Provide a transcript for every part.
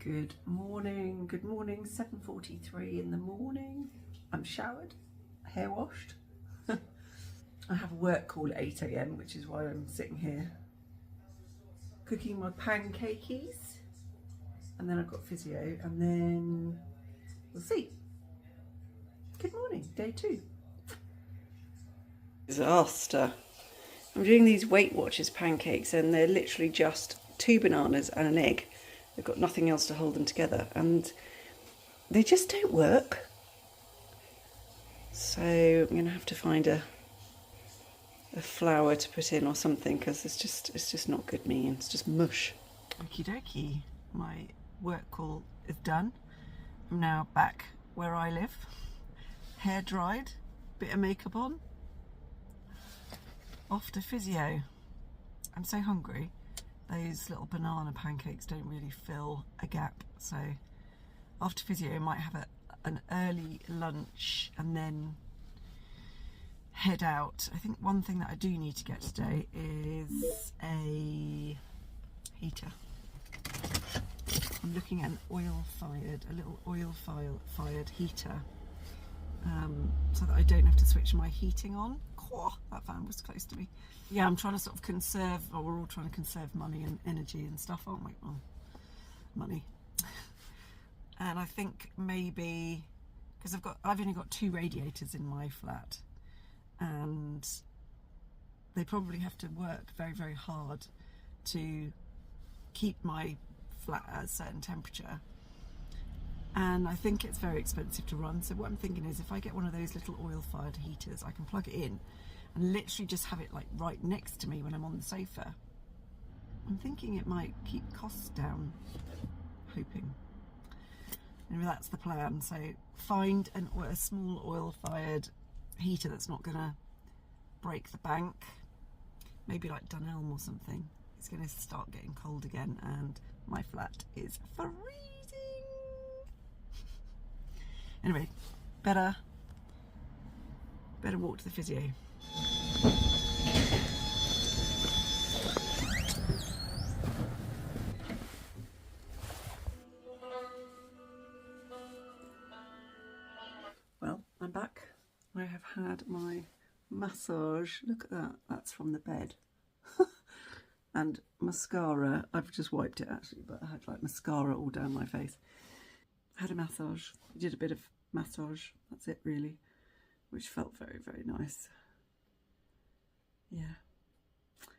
Good morning, 7:43 in the morning. I'm showered, hair washed. I have a work call at 8 AM, which is why I'm sitting here cooking my pancakes. And then I've got physio, and then we'll see. Good morning, day 2. Disaster. I'm doing these Weight Watchers pancakes, and they're literally just 2 bananas and an egg. They've got nothing else to hold them together, and they just don't work. So I'm going to have to find a flour to put in or something, because it's just not good mean. It's just mush. Okie dokie. My work call is done. I'm now back where I live. Hair dried, bit of makeup on. Off to physio. I'm so hungry. Those little banana pancakes don't really fill a gap, so after physio I might have an early lunch and then head out. I think one thing that I do need to get today is a heater. I'm looking at a little oil-fired heater, so that I don't have to switch my heating on. That fan was close to me. Yeah, I'm trying to sort of conserve, or we're all trying to conserve money and energy and stuff, aren't we? Well, money. And I think maybe, because I've only got 2 radiators in my flat, and they probably have to work very, very hard to keep my flat at a certain temperature. And I think it's very expensive to run. So what I'm thinking is, if I get one of those little oil-fired heaters, I can plug it in and literally just have it like right next to me when I'm on the sofa. I'm thinking it might keep costs down, hoping. Anyway, that's the plan. So find a small oil-fired heater that's not gonna break the bank. Maybe like Dunelm or something. It's gonna start getting cold again, and my flat is freezing. Anyway, better walk to the physio. Well, I'm back. I have had my massage. Look at that. That's from the bed. And mascara. I've just wiped it actually, but I had like mascara all down my face. Had a massage. I did a bit of massage. That's it really, which felt very, very nice. Yeah.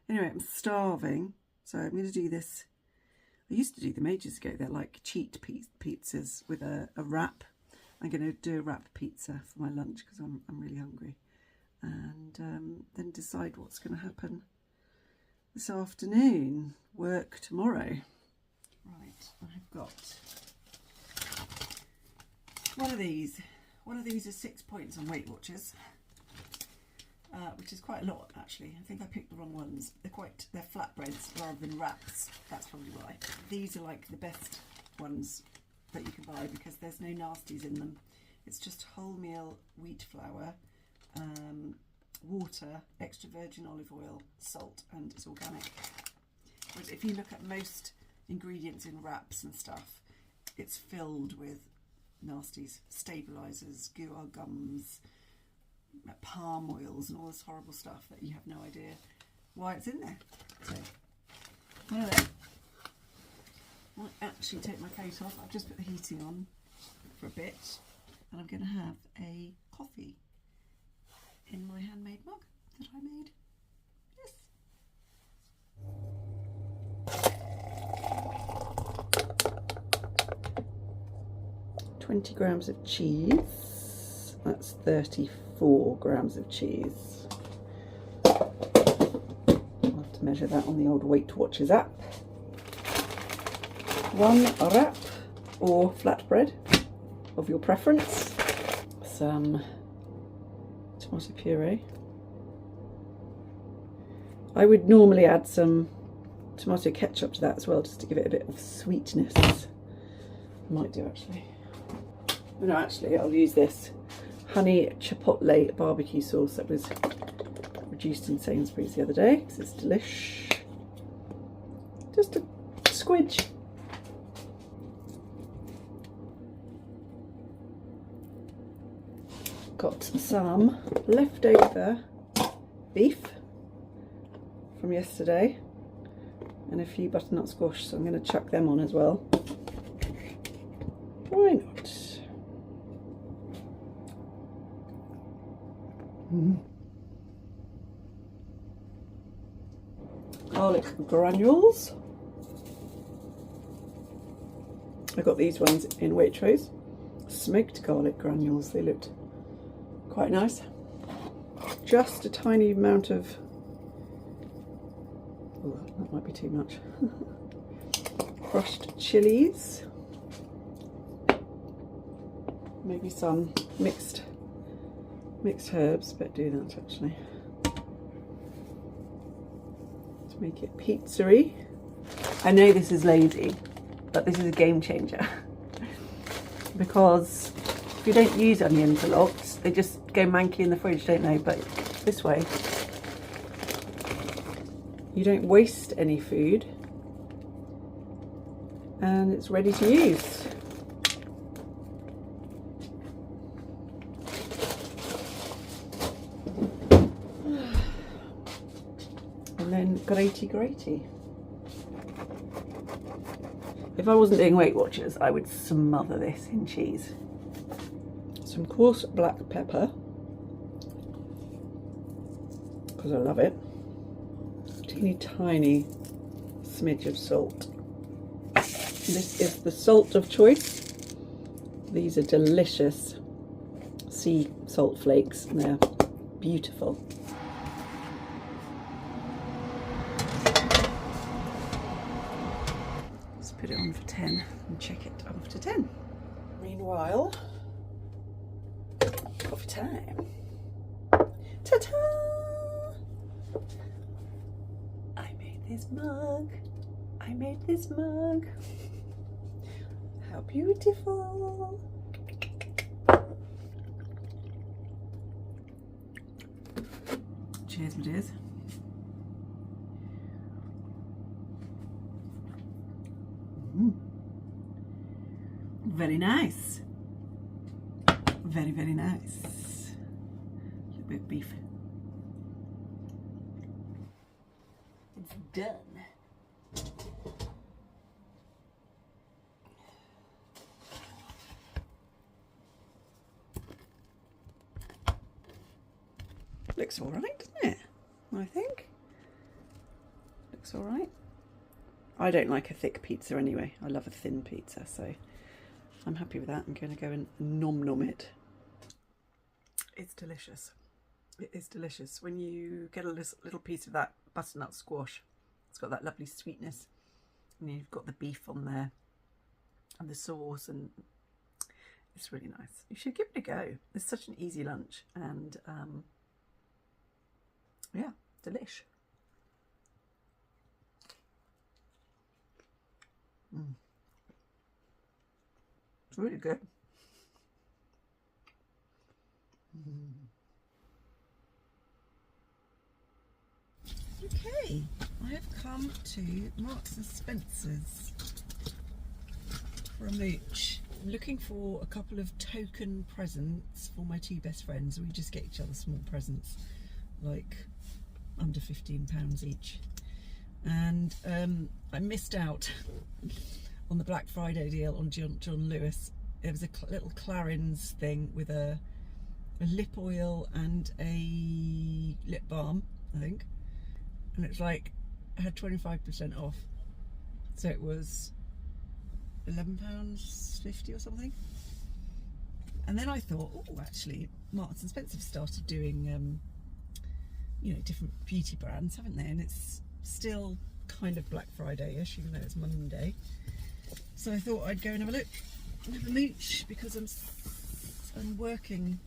Anyway, I'm starving, so I'm going to do this. I used to do them ages ago. They're like cheat pizzas with a wrap. I'm going to do a wrap pizza for my lunch because I'm really hungry, and then decide what's going to happen this afternoon. Work tomorrow. Right, I've got one of these. One of these is 6 points on Weight Watchers, which is quite a lot actually. I think I picked the wrong ones. They're flatbreads rather than wraps. That's probably why. These are like the best ones that you can buy because there's no nasties in them. It's just wholemeal wheat flour, water, extra virgin olive oil, salt, and it's organic. Whereas if you look at most ingredients in wraps and stuff, it's filled with nasties, stabilisers, guar gums, palm oils, and all this horrible stuff that you have no idea why it's in there. So, one of them. I might actually take my coat off. I've just put the heating on for a bit, and I'm going to have a coffee in my handmade mug that I made. Yes. 20 grams of cheese. That's 34 grams of cheese. I'll have to measure that on the old Weight Watchers app. 1 wrap or flatbread of your preference. Some tomato puree. I would normally add some tomato ketchup to that as well, just to give it a bit of sweetness. I might do actually. No, actually, I'll use this honey chipotle barbecue sauce that was reduced in Sainsbury's the other day because it's delish. Just a squidge. got some leftover beef from yesterday and a few butternut squash, so I'm going to chuck them on as well. Why not? Garlic granules. I got these ones in Waitrose. Smoked garlic granules. They looked quite nice. Just a tiny amount of... oh, that might be too much. Crushed chilies. Maybe some mixed herbs, but do that actually. To make it pizza-y. I know this is lazy, but this is a game changer. Because if you don't use onions a lot, they just go manky in the fridge, don't they? But this way, you don't waste any food and it's ready to use. And then gratey. If I wasn't doing Weight Watchers, I would smother this in cheese. Some coarse black pepper, because I love it. Teeny tiny smidge of salt. This is the salt of choice. These are delicious sea salt flakes and they're beautiful. Put it on for 10 and check it after 10. Meanwhile, coffee time. Ta-ta! I made this mug. How beautiful. Cheers, my dears. Very nice. Very, very nice. A little bit of beef. It's done. Looks all right, doesn't it? I think. Looks all right. I don't like a thick pizza anyway. I love a thin pizza, so I'm happy with that. I'm going to go and nom it. It's delicious. It is delicious. When you get a little piece of that butternut squash, it's got that lovely sweetness. And you've got the beef on there and the sauce, and it's really nice. You should give it a go. It's such an easy lunch, and yeah, delish. It's really good. Okay, I have come to Marks and Spencer's for a mooch. I'm looking for a couple of token presents for my two best friends. We just get each other small presents, like under £15 each. And I missed out on the Black Friday deal on John Lewis. There was a little Clarins thing with a lip oil and a lip balm, I think, and it's like I had 25% off, so it was £11.50 or something. And then I thought, oh, actually Marks and Spencer have started doing you know, different beauty brands, haven't they? And it's still kind of Black Friday-ish, even though it's Monday. So I thought I'd go and have a look and have a mooch, because I'm working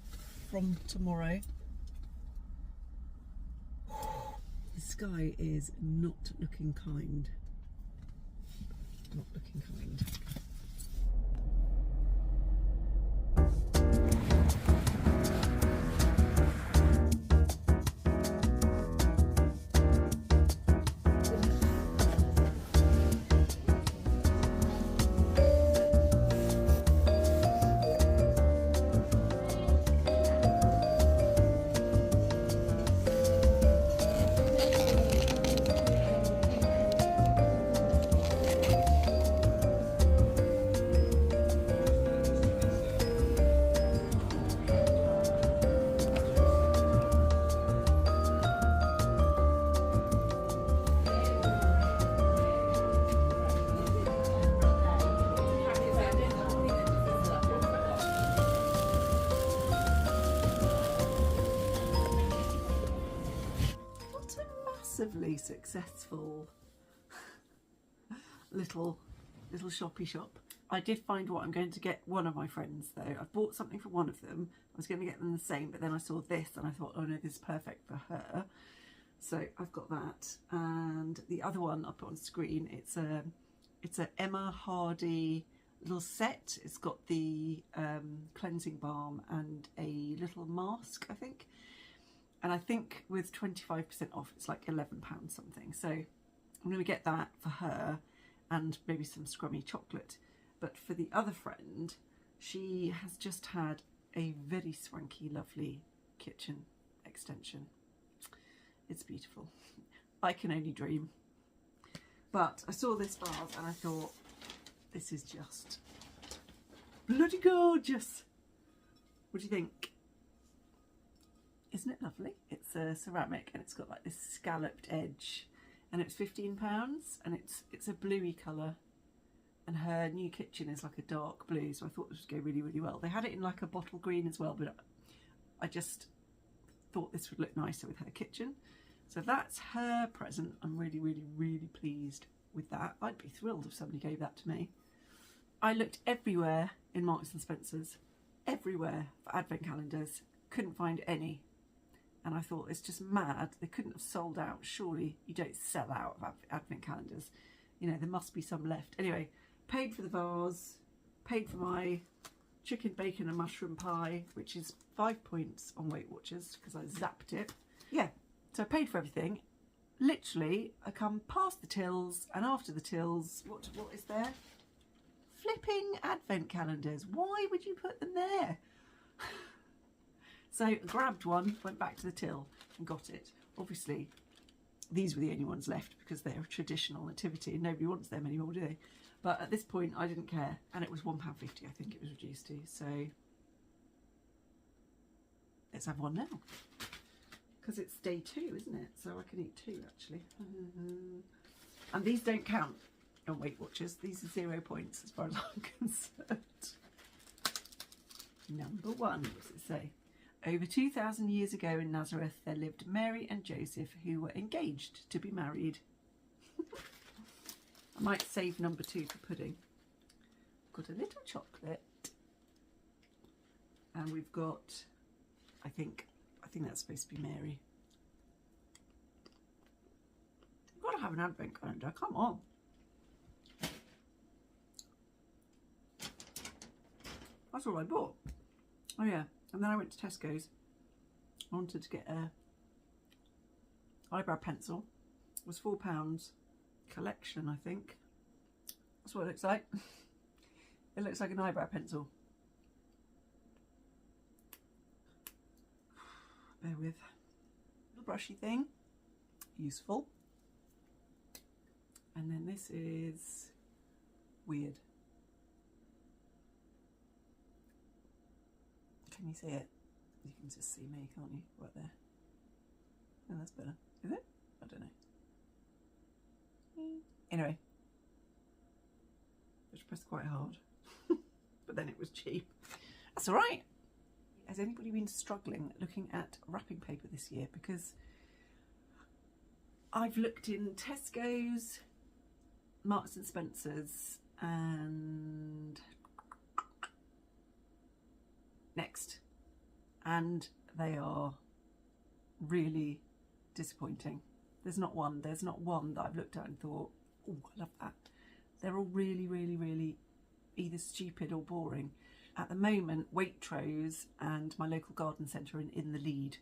from tomorrow. The sky is not looking kind. Not looking kind. massively successful little shoppy shop. I did find what I'm going to get one of my friends though. I bought something for one of them. I was going to get them the same, but then I saw this and I thought, oh no, this is perfect for her. So I've got that, and the other one I'll put on screen. It's a Emma Hardy little set. It's got the cleansing balm and a little mask, I think. And I think with 25% off, it's like £11 something. So I'm going to get that for her and maybe some scrummy chocolate. But for the other friend, she has just had a very swanky, lovely kitchen extension. It's beautiful. I can only dream. But I saw this vase and I thought, this is just bloody gorgeous. What do you think? Isn't it lovely? It's a ceramic and it's got like this scalloped edge, and it's £15, and it's a bluey colour, and her new kitchen is like a dark blue, so I thought this would go really, really well. They had it in like a bottle green as well, but I just thought this would look nicer with her kitchen. So that's her present. I'm really, really, really pleased with that. I'd be thrilled if somebody gave that to me. I looked everywhere in Marks and Spencer's, everywhere for advent calendars, couldn't find any. And I thought, it's just mad. They couldn't have sold out. Surely you don't sell out of advent calendars. You know, there must be some left. Anyway, paid for the vase, paid for my chicken, bacon and mushroom pie, which is 5 points on Weight Watchers because I zapped it. Yeah, so I paid for everything. Literally, I come past the tills, and after the tills, what is there? Flipping advent calendars. Why would you put them there? So I grabbed one, went back to the till and got it. Obviously, these were the only ones left because they're a traditional nativity and nobody wants them anymore, do they? But at this point, I didn't care. And it was £1.50, I think it was reduced to. So let's have one now. Because it's day 2, isn't it? So I can eat 2, actually. And these don't count on Weight Watchers. These are 0 points as far as I'm concerned. Number 1, what does it say? Over 2,000 years ago in Nazareth, there lived Mary and Joseph, who were engaged to be married. I might save number 2 for pudding. Got a little chocolate. And we've got, I think that's supposed to be Mary. You've got to have an advent calendar, come on. That's all I bought. Oh yeah. And then I went to Tesco's. I wanted to get a eyebrow pencil. It was £4. Collection, I think. That's what it looks like. It looks like an eyebrow pencil. Bear with. Little brushy thing. Useful. And then this is weird. Can you see it? You can just see me, can't you? Right there. Oh, that's better. Is it? I don't know. Anyway. Just pressed quite hard. But then it was cheap. That's alright. Has anybody been struggling looking at wrapping paper this year? Because I've looked in Tesco's, Marks and Spencer's, and Next, and they are really disappointing. There's not one that I've looked at and thought, oh, I love that. They're all really, really, really either stupid or boring. At the moment, Waitrose and my local garden centre are in the lead.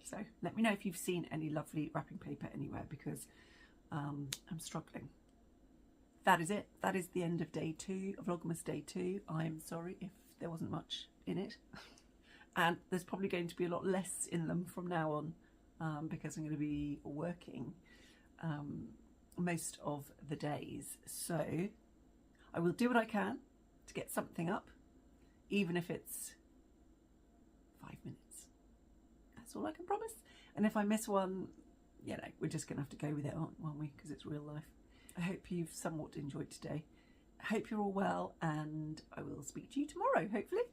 So let me know if you've seen any lovely wrapping paper anywhere, because I'm struggling. That is it. That is the end of day 2 of Vlogmas Day 2. I'm sorry if there wasn't much in it. And there's probably going to be a lot less in them from now on, because I'm going to be working most of the days. So I will do what I can to get something up, even if it's 5 minutes. That's all I can promise. And if I miss one, you know, we're just going to have to go with it, aren't we? Because it's real life. I hope you've somewhat enjoyed today. I hope you're all well, and I will speak to you tomorrow, hopefully.